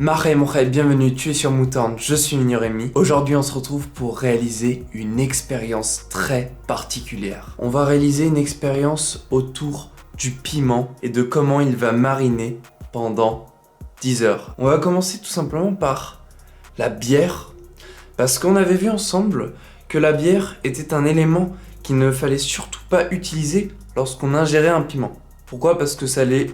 Mahé Mohé, bienvenue, tu es sur Moutarde, je suis Mignorémi. Aujourd'hui on se retrouve pour réaliser une expérience très particulière. On va réaliser une expérience autour du piment et de comment il va mariner pendant 10 heures. On va commencer tout simplement par la bière, parce qu'on avait vu ensemble que la bière était un élément qu'il ne fallait surtout pas utiliser lorsqu'on ingérait un piment. Pourquoi ? Parce que ça allait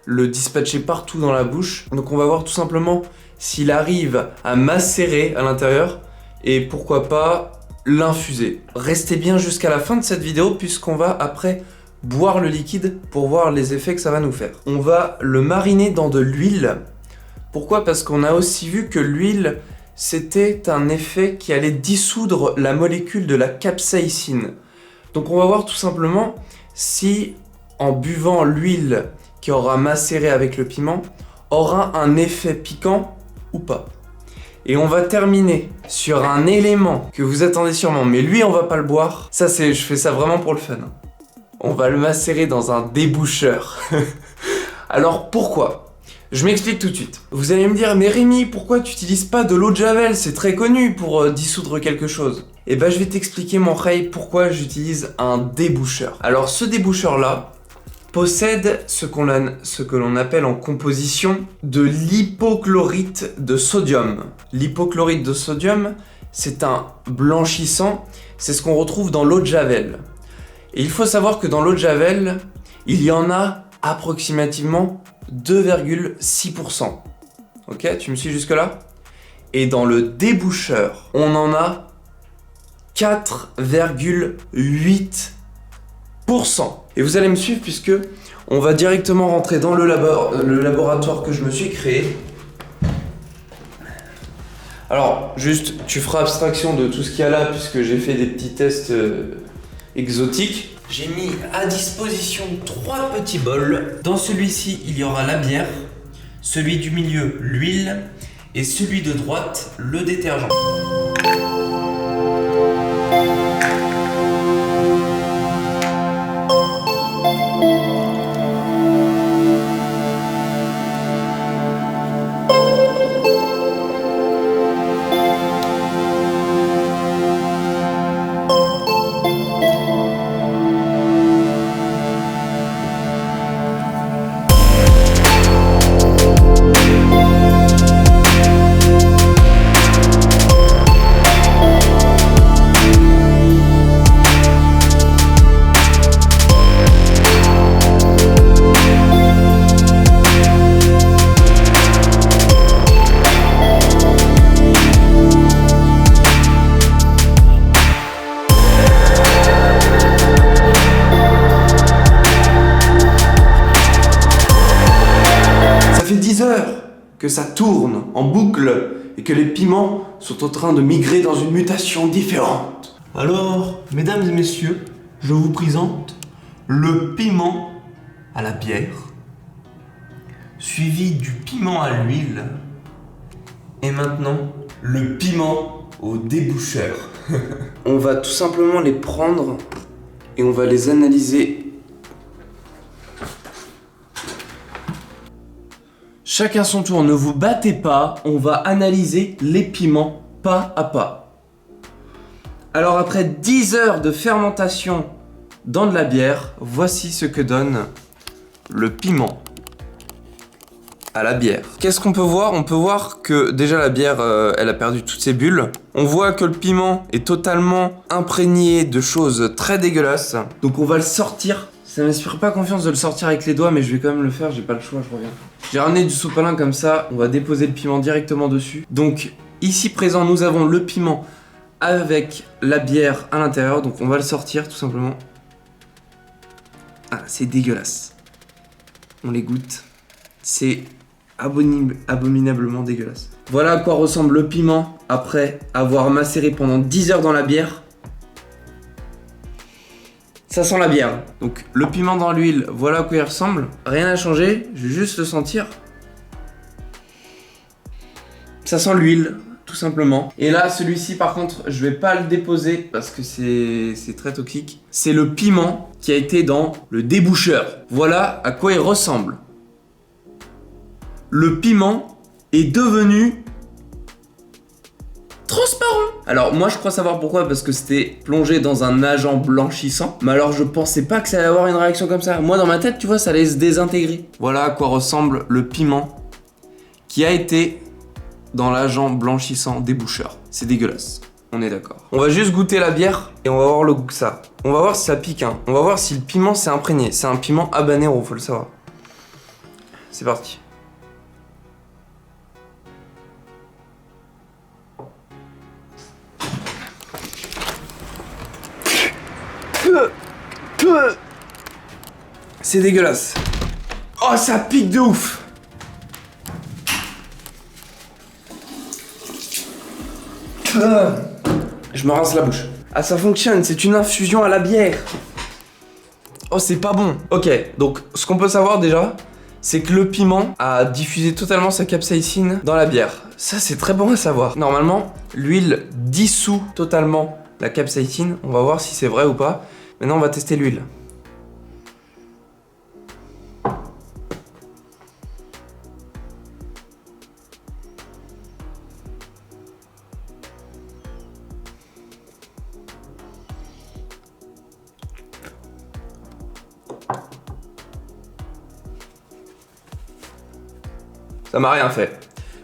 le dispatcher partout dans la bouche. Donc on va voir tout simplement s'il arrive à macérer à l'intérieur et pourquoi pas l'infuser. Restez bien jusqu'à la fin de cette vidéo puisqu'on va après boire le liquide pour voir les effets que ça va nous faire. On va le mariner dans de l'huile. Pourquoi ? Parce qu'on a aussi vu que l'huile, c'était un effet qui allait dissoudre la molécule de la capsaïcine. Donc on va voir tout simplement si en buvant l'huile qui aura macéré avec le piment aura un effet piquant ou pas. Et on va terminer sur un élément que vous attendez sûrement, mais lui on va pas le boire. Ça je fais ça vraiment pour le fun. On va le macérer dans un déboucheur. Alors pourquoi ? Je m'explique tout de suite. Vous allez me dire, mais Rémi, pourquoi tu n'utilises pas de l'eau de Javel ? C'est très connu pour dissoudre quelque chose. Et ben je vais t'expliquer mon rey pourquoi j'utilise un déboucheur. Alors ce déboucheur là possède ce que l'on appelle en composition de l'hypochlorite de sodium. L'hypochlorite de sodium, c'est un blanchissant, c'est ce qu'on retrouve dans l'eau de Javel. Et il faut savoir que dans l'eau de Javel, il y en a approximativement 2,6%. Ok, tu me suis jusque là ? Et dans le déboucheur, on en a 4,8%. Et vous allez me suivre puisque on va directement rentrer dans le laboratoire que je me suis créé. Alors, juste, tu feras abstraction de tout ce qu'il y a là puisque j'ai fait des petits tests exotiques. J'ai mis à disposition 3 petits bols. Dans celui-ci, il y aura la bière, celui du milieu, l'huile, et celui de droite, le détergent. Que ça tourne en boucle et que les piments sont en train de migrer dans une mutation différente. Alors, mesdames et messieurs, je vous présente le piment à la bière, suivi du piment à l'huile, et maintenant le piment au déboucheur. On va tout simplement les prendre et on va les analyser. Chacun son tour, ne vous battez pas, on va analyser les piments pas à pas. Alors après 10 heures de fermentation dans de la bière, voici ce que donne le piment à la bière. Qu'est-ce qu'on peut voir ? On peut voir que déjà la bière, elle a perdu toutes ses bulles. On voit que le piment est totalement imprégné de choses très dégueulasses. Donc on va le sortir. Ça m'inspire pas confiance de le sortir avec les doigts, mais je vais quand même le faire, j'ai pas le choix, je reviens. J'ai ramené du sopalin comme ça, on va déposer le piment directement dessus. Donc ici présent, nous avons le piment avec la bière à l'intérieur, donc on va le sortir tout simplement. Ah, c'est dégueulasse. On les goûte. C'est abominablement dégueulasse. Voilà à quoi ressemble le piment après avoir macéré pendant 10 heures dans la bière. Ça sent la bière. Donc le piment dans l'huile, voilà à quoi il ressemble. Rien n'a changé, je vais juste le sentir. Ça sent l'huile, tout simplement. Et là, celui-ci par contre, je vais pas le déposer parce que c'est très toxique. C'est le piment qui a été dans le déboucheur. Voilà à quoi il ressemble. Le piment est devenu transparent. Alors moi je crois savoir pourquoi, parce que c'était plongé dans un agent blanchissant. Mais alors je pensais pas que ça allait avoir une réaction comme ça. Moi dans ma tête, tu vois, ça allait se désintégrer. Voilà à quoi ressemble le piment qui a été dans l'agent blanchissant des boucheurs. C'est dégueulasse, on est d'accord. On va juste goûter la bière et on va voir le goût que ça a. On va voir si ça pique, hein. On va voir si le piment s'est imprégné. C'est un piment habanero, faut le savoir. C'est parti. C'est dégueulasse. Oh, ça pique de ouf. Je me rince la bouche. Ah, ça fonctionne, c'est une infusion à la bière. Oh, c'est pas bon. Ok, donc ce qu'on peut savoir déjà, c'est que le piment a diffusé totalement sa capsaïcine dans la bière. Ça, c'est très bon à savoir. Normalement, l'huile dissout totalement la capsaïcine. On va voir si c'est vrai ou pas. Maintenant, on va tester l'huile. Ça m'a rien fait.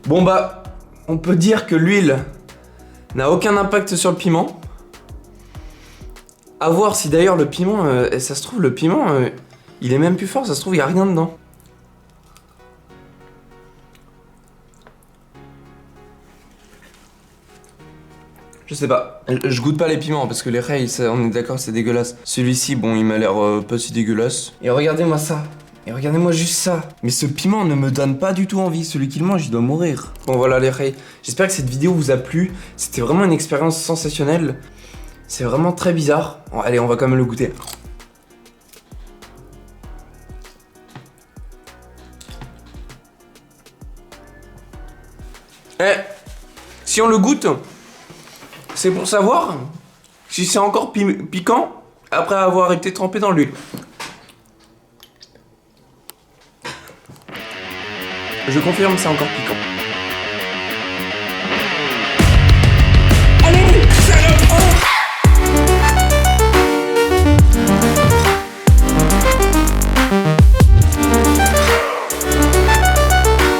Bon bah, on peut dire que l'huile n'a aucun impact sur le piment. À voir si d'ailleurs le piment, ça se trouve le piment, il est même plus fort, ça se trouve il n'y a rien dedans. Je sais pas. Je goûte pas les piments parce que les rails, on est d'accord, c'est dégueulasse. Celui-ci, bon, il m'a l'air pas si dégueulasse. Et regardez-moi ça. Et regardez-moi juste ça. Mais ce piment ne me donne pas du tout envie. Celui qui le mange, il doit mourir. Bon, voilà les rails. J'espère que cette vidéo vous a plu. C'était vraiment une expérience sensationnelle. C'est vraiment très bizarre. Bon, allez, on va quand même le goûter. Eh, si on le goûte, c'est pour savoir si c'est encore piquant après avoir été trempé dans l'huile. Je confirme, c'est encore piquant.